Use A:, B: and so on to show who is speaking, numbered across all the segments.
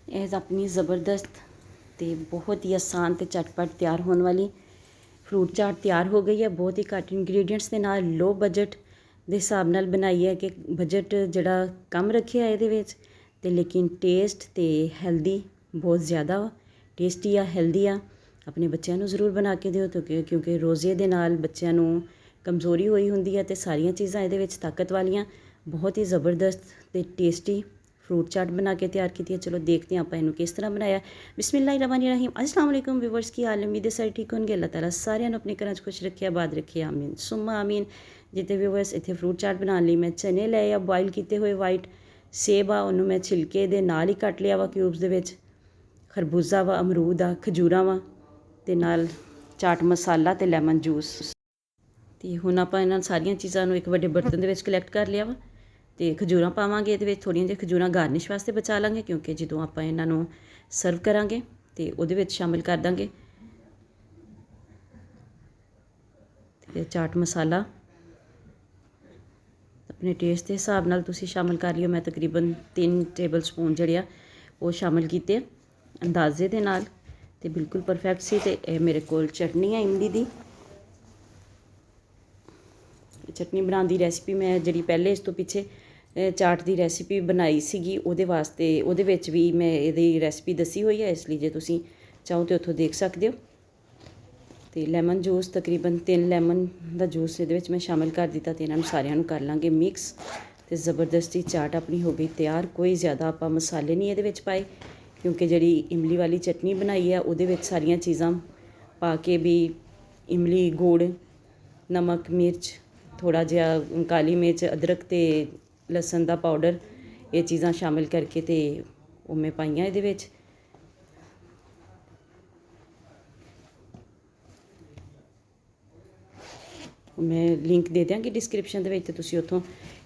A: ਇਹ ਆਪਣੀ ਜ਼ਬਰਦਸਤ ਤੇ ਬਹੁਤ ਹੀ ਆਸਾਨ ਤੇ ਝਟਪਟ ਤਿਆਰ ਹੋਣ ਵਾਲੀ ਫਰੂਟ ਚਾਟ ਤਿਆਰ ਹੋ ਗਈ ਹੈ। ਬਹੁਤ ਹੀ ਘੱਟ ਇੰਗਰੀਡੀਐਂਟਸ ਦੇ ਨਾਲ ਲੋ ਬਜਟ ਦੇ ਹਿਸਾਬ ਨਾਲ ਬਣਾਈ ਹੈ ਕਿ ਬਜਟ ਜਿਹੜਾ ਕਮ ਰੱਖਿਆ ਇਹਦੇ ਵਿੱਚ, ਤੇ ਲੇਕਿਨ ਟੇਸਟ ਤੇ ਹੈਲਦੀ ਬਹੁਤ ਜ਼ਿਆਦਾ ਵਾ। ਟੇਸਟੀ ਆ, ਹੈਲਦੀ ਆ। ਆਪਣੇ ਬੱਚਿਆਂ ਨੂੰ ਜ਼ਰੂਰ ਬਣਾ ਕੇ ਦਿਓ ਕਿਉਂਕਿ ਰੋਜ਼ੇ ਦੇ ਨਾਲ ਬੱਚਿਆਂ ਨੂੰ ਕਮਜ਼ੋਰੀ ਹੋਈ ਹੁੰਦੀ ਹੈ ਤੇ ਸਾਰੀਆਂ ਚੀਜ਼ਾਂ ਇਹਦੇ ਵਿੱਚ ਤਾਕਤ ਵਾਲੀਆਂ। ਬਹੁਤ ਹੀ ਜ਼ਬਰਦਸਤ ਤੇ ਟੇਸਟੀ फ्रूट चाट बना के तैयार की है। चलो देखते हैं आप इनू किस तरह बनाया। बिस्मिल्लाहिर्रहमानिर्रहीम। अस्सलाम वालेकुम व्यूअर्स, की हाल उम्मीद है सारे ठीक होंगे। अल्लाह ताला सारिਆਂ ਨੂੰ अपने घर खुश रखे, आबाद रखे, आमीन सुम्मा आमीन। जितने व्यूअर्स इतने फ्रूट चाट बनाने लिए मैं चने ले आ बॉयल किए हुए वाइट सेब आ, उन्होंने मैं छिलके दे नाल ही कट लिया वा क्यूब्स दे विच। खरबूजा वा, अमरूद आ, खजूरा वा ते नाल चाट मसाला ते लैमन जूस। ਤੇ ਹੁਣ ਆਪਾਂ ਇਹਨਾਂ ਸਾਰੀਆਂ ਚੀਜ਼ਾਂ ਨੂੰ ਇੱਕ ਵੱਡੇ ਬਰਤਨ ਦੇ ਵਿੱਚ ਕਲੈਕਟ ਕਰ ਲਿਆ ਵਾ ਤੇ ਖਜੂਰਾਂ ਪਾਵਾਂਗੇ ਇਹਦੇ ਵਿੱਚ। ਥੋੜ੍ਹੀਆਂ ਜਿਹੀਆਂ ਖਜੂਰਾਂ ਗਾਰਨਿਸ਼ ਵਾਸਤੇ ਬਚਾ ਲਾਂਗੇ ਕਿਉਂਕਿ ਜਦੋਂ ਆਪਾਂ ਇਹਨਾਂ ਨੂੰ ਸਰਵ ਕਰਾਂਗੇ ਤੇ ਉਹਦੇ ਵਿੱਚ ਸ਼ਾਮਿਲ ਕਰ ਦਾਂਗੇ। ਤੇ ਚਾਟ ਮਸਾਲਾ ਆਪਣੇ ਟੇਸਟ ਦੇ ਹਿਸਾਬ ਨਾਲ ਤੁਸੀਂ ਸ਼ਾਮਿਲ ਕਰ ਲਿਓ। ਮੈਂ ਤਕਰੀਬਨ 3 ਟੇਬਲ ਸਪੂਨ ਜਿਹੜੇ ਆ ਉਹ ਸ਼ਾਮਿਲ ਕੀਤੇ ਅੰਦਾਜ਼ੇ ਦੇ ਨਾਲ ਤੇ ਬਿਲਕੁਲ ਪਰਫੈਕਟ ਸੀ। ਤੇ ਇਹ ਮੇਰੇ ਕੋਲ ਚਟਨੀ ਹੈ ਇਮਲੀ ਦੀ। ਚਟਨੀ ਬਣਾਉਣ ਦੀ ਰੈਸਿਪੀ ਮੈਂ ਜਿਹੜੀ ਪਹਿਲੇ ਇਸ ਤੋਂ ਪਿੱਛੇ ਚਾਟ ਦੀ ਰੈਸਿਪੀ ਬਣਾਈ ਸੀਗੀ ਉਹਦੇ ਵਾਸਤੇ, ਉਹਦੇ ਵਿੱਚ ਵੀ ਮੈਂ ਇਹਦੀ ਰੈਸਿਪੀ ਦੱਸੀ ਹੋਈ ਹੈ, ਇਸ ਲਈ ਜੇ ਤੁਸੀਂ ਚਾਹੋ ਤਾਂ ਉੱਥੋਂ ਦੇਖ ਸਕਦੇ ਹੋ। ਤੇ ਲੈਮਨ ਜੂਸ ਤਕਰੀਬਨ 3 ਲੈਮਨ ਦਾ ਜੂਸ ਇਹਦੇ ਵਿੱਚ ਮੈਂ ਸ਼ਾਮਿਲ ਕਰ ਦਿੱਤਾ ਤੇ ਇਹਨਾਂ ਨੂੰ ਸਾਰਿਆਂ ਨੂੰ ਕਰ ਲਾਂਗੇ ਮਿਕਸ। ਤੇ ਜ਼ਬਰਦਸਤੀ ਚਾਟ ਆਪਣੀ ਹੋ ਗਈ ਤਿਆਰ। ਕੋਈ ਜ਼ਿਆਦਾ ਆਪਾਂ ਮਸਾਲੇ ਨਹੀਂ ਇਹਦੇ ਵਿੱਚ ਪਾਏ ਕਿਉਂਕਿ ਜਿਹੜੀ ਇਮਲੀ ਵਾਲੀ ਚਟਨੀ ਬਣਾਈ ਹੈ ਉਹਦੇ ਵਿੱਚ ਸਾਰੀਆਂ ਚੀਜ਼ਾਂ ਪਾ ਕੇ ਵੀ ਇਮਲੀ, ਗੁੜ, ਨਮਕ, ਮਿਰਚ, ਥੋੜ੍ਹਾ ਜਿਹਾ ਕਾਲੀ ਮਿਰਚ, ਅਦਰਕ ਤੇ ਲਸਣ ਦਾ ਪਾਊਡਰ, ਇਹ ਚੀਜ਼ਾਂ ਸ਼ਾਮਿਲ ਕਰਕੇ ਤੇ ਉਹ ਮੈਂ ਪਾਈਆਂ ਇਹਦੇ ਵਿੱਚ। ਮੈਂ ਲਿੰਕ ਦੇ ਦਿਆਂਗੀ ਡਿਸਕ੍ਰਿਪਸ਼ਨ ਦੇ ਵਿੱਚ ਤੇ ਤੁਸੀਂ ਉੱਥੋਂ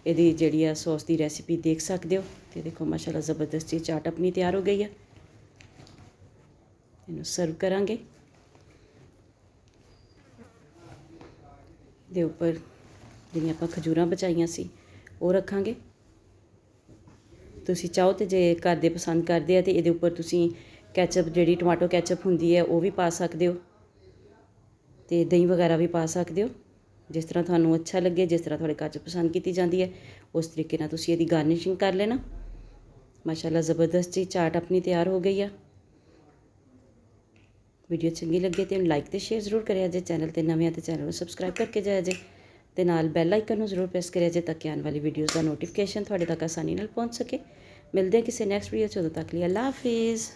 A: ਇਹਦੀ ਜਿਹੜੀ ਆ ਸੌਸ ਦੀ ਰੈਸਿਪੀ ਦੇਖ ਸਕਦੇ ਹੋ। ਤੇ ਦੇਖੋ ਮਾਸ਼ਾਅੱਲਾ ਜ਼ਬਰਦਸਤ ਜੀ ਚਾਟ ਆਪਣੀ ਤਿਆਰ ਹੋ ਗਈ ਹੈ। ਇਹਨੂੰ ਸਰਵ ਕਰਾਂਗੇ। ਦੇ ਉੱਪਰ ਜਿਹੜੀਆਂ ਆਪਾਂ ਖਜੂਰਾਂ ਬਚਾਈਆਂ ਸੀ ਉਹ ਰੱਖਾਂਗੇ। ਤੁਸੀਂ ਚਾਹੋ ਤੇ ਜੇ ਘਰ ਦੇ ਪਸੰਦ ਕਰਦੇ ਆ ਤੇ ਇਹਦੇ ਉੱਪਰ ਤੁਸੀਂ ਕੈਚਅਪ, ਜਿਹੜੀ ਟਮਾਟੋ ਕੈਚਅਪ ਹੁੰਦੀ ਹੈ ਉਹ ਵੀ ਪਾ ਸਕਦੇ ਹੋ ਤੇ ਦਹੀਂ ਵਗੈਰਾ ਵੀ ਪਾ ਸਕਦੇ ਹੋ, ਜਿਸ ਤਰ੍ਹਾਂ ਤੁਹਾਨੂੰ ਅੱਛਾ ਲੱਗੇ, ਜਿਸ ਤਰ੍ਹਾਂ ਤੁਹਾਡੇ ਘਰ 'ਚ ਪਸੰਦ ਕੀਤੀ ਜਾਂਦੀ ਹੈ ਉਸ ਤਰੀਕੇ ਨਾਲ ਤੁਸੀਂ ਇਹਦੀ ਗਾਰਨਿਸ਼ਿੰਗ ਕਰ ਲੈਣਾ। ਮਾਸ਼ਾਅੱਲਾ ਜ਼ਬਰਦਸਤ ਜੀ ਚਾਟ ਆਪਣੀ ਤਿਆਰ ਹੋ ਗਈ ਆ। ਵੀਡੀਓ ਚੰਗੀ ਲੱਗੇ ਤੇ ਲਾਈਕ ਤੇ ਸ਼ੇਅਰ ਜ਼ਰੂਰ ਕਰਿਆ ਜੇ। ਚੈਨਲ ਤੇ ਨਵੇਂ ਆ ਤੇ ਚੈਨਲ ਨੂੰ ਸਬਸਕ੍ਰਾਈਬ ਕਰਕੇ ਜਾਇਆ ਜੇ ਤੇ ਨਾਲ ਬੈਲ ਆਈਕਨ ਨੂੰ ਜ਼ਰੂਰ ਪ੍ਰੈਸ ਕਰਿਆ ਜੇ ਤਾਂ ਕਿ ਆਉਣ ਵਾਲੀ ਵੀਡੀਓਜ਼ ਦਾ ਨੋਟੀਫਿਕੇਸ਼ਨ ਤੁਹਾਡੇ ਤੱਕ ਆਸਾਨੀ ਨਾਲ ਪਹੁੰਚ ਸਕੇ। ਮਿਲਦੇ ਹਾਂ ਕਿਸੇ ਨੈਕਸਟ ਵੀਡੀਓ 'ਚ, ਉਦੋਂ ਤੱਕ ਲਈ ਅੱਲਾ ਹਾਫਿਜ਼।